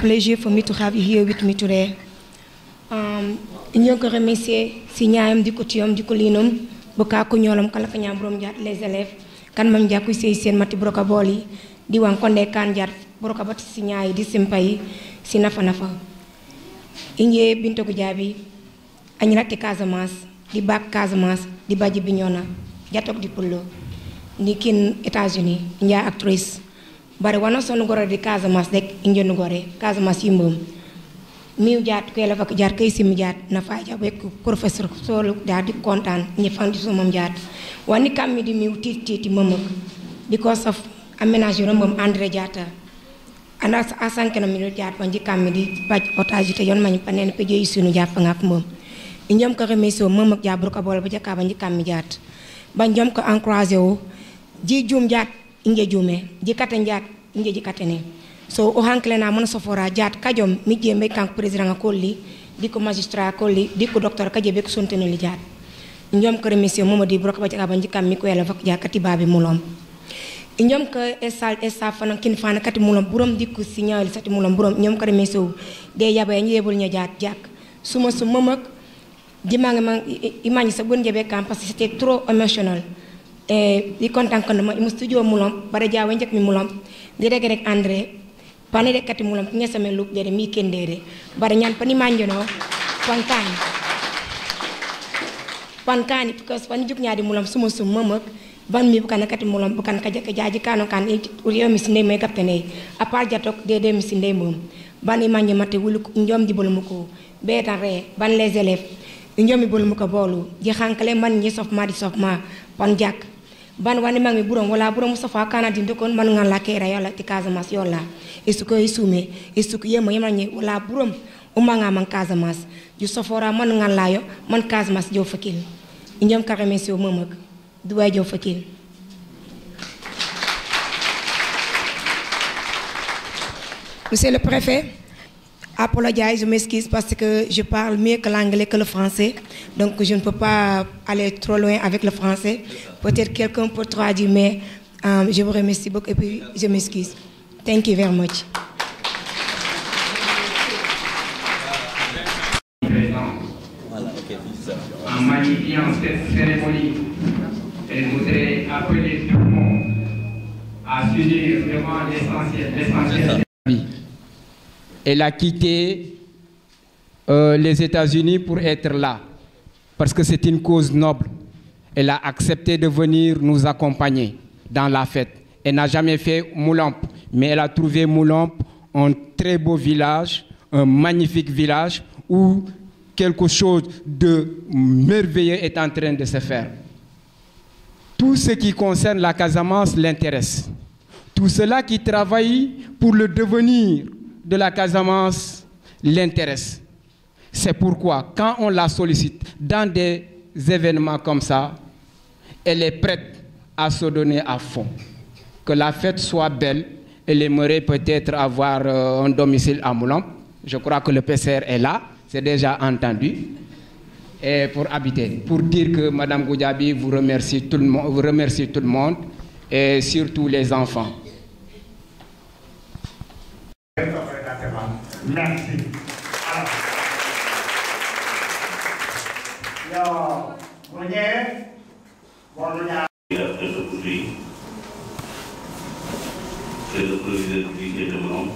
Pleasure for me to have you here with me today. Ñoo ko remercier si ñaayam di ko tiyom di ko linum boka ko ñolom kala kanya borom jaat les élèves kan mam jakku sey sen mati broka boli di wan konde kan jaat broka bat si ñaay di simpay si nafa nafa inge binto ko jabi añrati Casamance di bak Casamance di baji biñona jatok di pullo ni kin États-Unis ñaa actrice bare wana sonu gore di Casamance dek injonu gore Casamance yimbum miu jaat ko la fak jaar kay sim jaat na faaja wek professeur solo da di kontaan ñi fandi sumam jaat wani kammi di miu titi mamak because of aménageur mom André Diatta ana asanke na miu jaat wanji kammi di baj otage te yon mañ panen pe jeey sunu jaat fa ngak mom ñom ko remeso mamak jaabru ko bol ba jaka banji kammi jaat ba ñom ko encourager wu ji jum jaat inge jume ji kata jaat inge ji katene so o hankle na mon sofora jaat kajom mi jembe kank president kolli diko magistrat kolli diko docteur kaje be ko sontene li jaat ñom ko remission momadi brok ba ci abanji kam mi ko yela fak jaakati babi mulom ñom ko esa fana kin fana kati mulom burom diko signal sati mulom burom ñom ko remission de yaba ñi yebul ña jaat jak suma su mamak dimanga man imani sa bon jebe kam parce que c'était trop émotionnel et di content ko ma studio mulom bare jaawe njek mi mulom di rek rek André pane de kati mulam ngesa me lup de mi kendere bare nyan pani manjono pankani because pan juk nyaadi mulam suma sum mamak ban mi bukan kati mulam bukan kaja jaaji kano kan uriyo mi sinde me kaptene apar jatok de mi sinde mom bani manje mate wulu njom di bolu muko betan re ban les élèves njomi bolu muko bolu ji xankale man ñi sof ma di sof ma pan jak ban wani mangi burom wala burom Mustafa kana di ndokon man ngan la kera yalla ti Casamance yolla isuko isume isuko yema yemani wala burom umanga man Casamance ju sofora man ngan la yo man Casamance jow fakil ñom ka remercier mamak du way jow fakil Monsieur le préfet, apologize, je m'excuse parce que je parle mieux que l'anglais que le français. Donc je ne peux pas aller trop loin avec le français. Peut-être quelqu'un peut traduire, mais je vous remercie beaucoup et puis je m'excuse. Thank you very much. En magnifiant cette cérémonie, elle voudrait appeler tout le monde à s'unir devant l'essentiel. Elle a quitté les États-Unis pour être là, parce que c'est une cause noble. Elle a accepté de venir nous accompagner dans la fête. Elle n'a jamais fait Moulamp, mais elle a trouvé Moulamp un très beau village, un magnifique village où quelque chose de merveilleux est en train de se faire. Tout ce qui concerne la Casamance l'intéresse. Tout cela qui travaille pour le devenir de la Casamance l'intéresse. C'est pourquoi, quand on la sollicite dans des événements comme ça, elle est prête à se donner à fond. Que la fête soit belle, elle aimerait peut-être avoir un domicile à Moulamp. Je crois que le PCR est là, c'est déjà entendu. Et pour habiter, pour dire que Mme Goudiaby vous remercie tout le monde, et surtout les enfants. Merci. Alors, c'est le président du de Moulamp,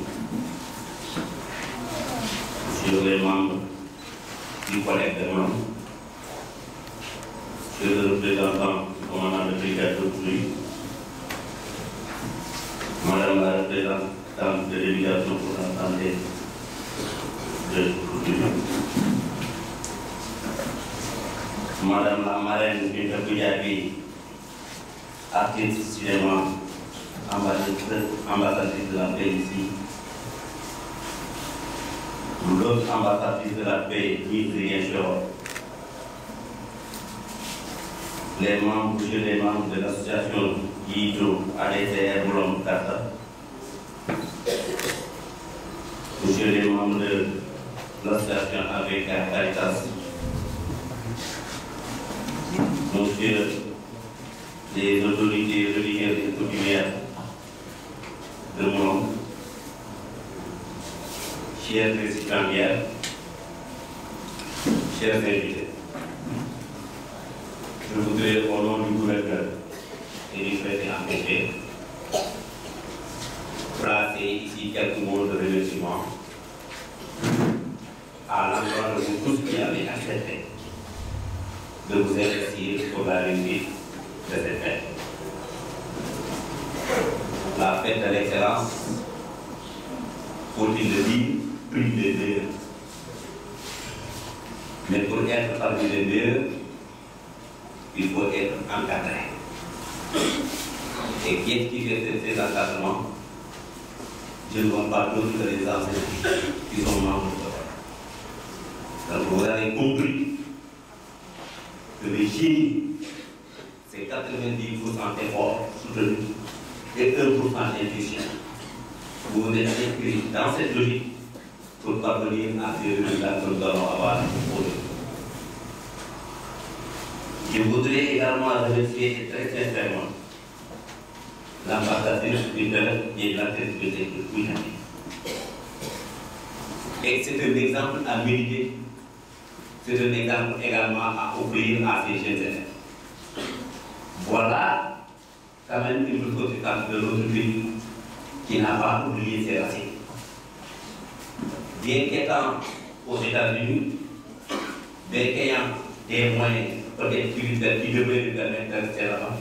sur les membres du collège de Moulamp, sur le représentant du commandant de brigade de Pouilly, Madame la représentante de délégation pour la santé de Pouilly, Madame la marraine Binta Goudiaby, artiste cinéma, ambassadrice de la paix ici, l'autre ambassadrice de la paix, Miss Rienchor, les membres de l'association Guido ADCR Boulom Kata, monsieur les membres de l'association avec Caritas, monsieur les autorités religieuses et coutumières de Moulom, chers récipiendaires, chers invités. Je voudrais, au nom du gouverneur et du préfet en effet, placer ici quelques mots de remerciement à l'endroit de vous tous qui avez accepté de vous investir pour la réussite de cette fête. La fête de l'excellence, faut-il le dire, plus de meilleurs. Mais pour être parmi les meilleurs, il faut être encadré. Et qui est-ce qui fait ces encadrements? Je ne vois pas d'autres que les enseignants qui sont membres de donc vous avez compris que le génie, c'est 90% d'efforts soutenus et 1% d'intuition. Vous vous êtes inscrit dans cette logique pour parvenir à ces résultats que nous allons avoir aujourd'hui. Je voudrais également remercier très sincèrement l'ambassadeur Twitter et l'actrice de Twitter. Et c'est un exemple à méditer, c'est un exemple également à offrir à ces jeunes élèves. Voilà quand même une ressource de notre pays qui n'a pas oublié ses racines. Bien qu'étant aux États-Unis, bien qu'ayant des moyens peut-être qui devraient lui permettre de rester là-bas,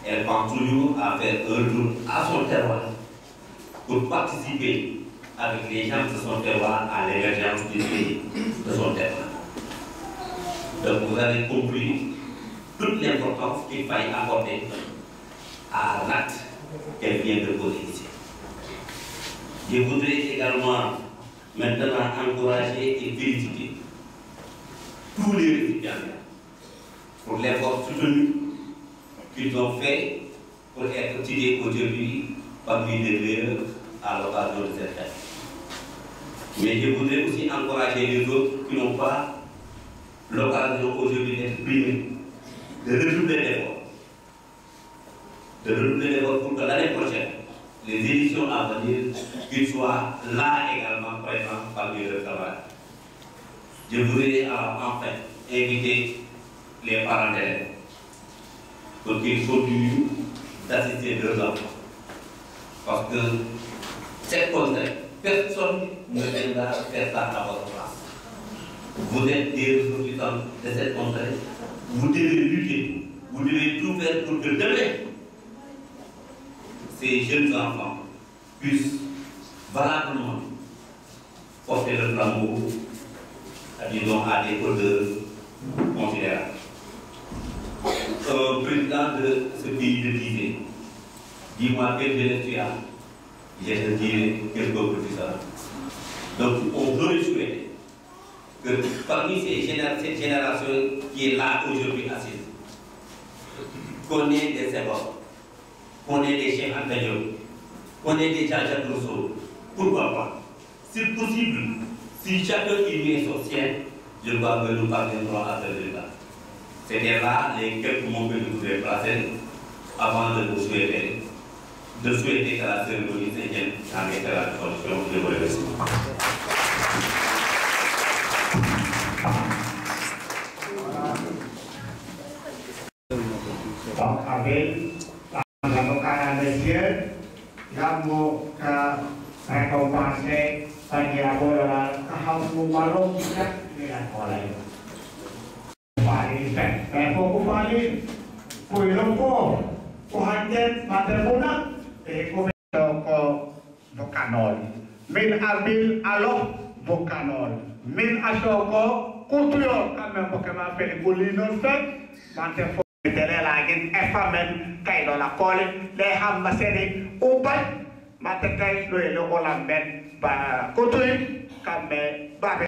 elle pense toujours à faire un retour à son terroir pour participer avec les gens de son terroir à l'émergence du pays de son terroir. Donc vous avez compris toute l'importance qu'il faille apporter à l'acte qu'elle vient de poser ici. Je voudrais également maintenant encourager et féliciter tous les récipiendaires pour l'effort soutenu qu'ils ont fait pour être tirés aujourd'hui parmi les meilleurs à l'occasion de cette fête. Mais je voudrais aussi encourager les autres qui n'ont pas l'occasion aujourd'hui d'être primés, de redoubler d'efforts pour que l'année prochaine, les éditions à venir, qu'ils soient là également présents parmi le travail. Je voudrais enfin inviter les parents d'élèves pour qu'ils continuent d'assister leurs enfants. Parce que cette contrainte, personne ne viendra faire ça à votre place. Vous êtes des ressortissants de cette contrainte. Vous devez lutter, vous devez tout faire pour que demain, ces jeunes enfants puissent valablement porter le flambeau, disons, à des odeurs considérables. Président de ce pays de disait, dis-moi quelle jeunesse tu as, je te dirai quel peuple tu seras. Donc on veut souhaiter que parmi cette génération qui est là aujourd'hui assise, qu'on ait des Senghor, qu'on ait des Cheikh Anta Diop, qu'on ait des Jean-Jacques Rousseau, pourquoi pas? Si possible, si chacun y met son sien, je crois que nous parviendrons à ce résultat. C'était là les quelques mots que je voulais placer avant de vous souhaiter, que la cérémonie se tienne dans l'excellente condition. Je vous remercie. Donc, avec la messieurs, j'avoue que récompenser bagi laporan kamu malu tidak dengan orang. Paling tempo paling puilopo kuhanjen matrepunak ko vokanol min abil alo vokanol min asoko kutuyo kami pokema pelikulino fet mantefo tere lagi efamen kailo la kole le hamma seni upat matekai lo olamben ba kutui kame babe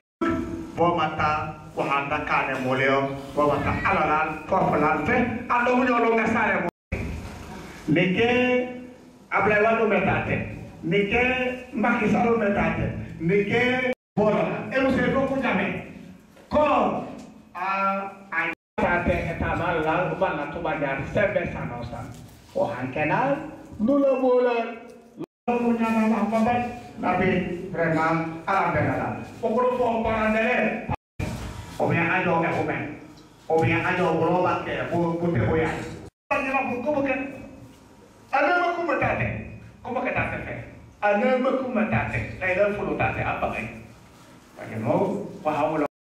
bo mata wahanda kane moleo wawata alalan korpalan fe ando mu ñolo nga sare mo nike Ablaye Wade metate nike Macky Sall metate nike bola e mo se ko jamais ko a tate etama la bana to bajar sebe sanosa o hankenal nulo bola lo nyana la babat nabi vraiment ala benala o ko fo parandele o bien ajo e o ben o bien ajo bro ba ke po te boya ni la ko ko ke ana ma ko metate ko ba ke tate fe ana ma ko metate dai la fu lo tate apa ke pa ke mo pa ha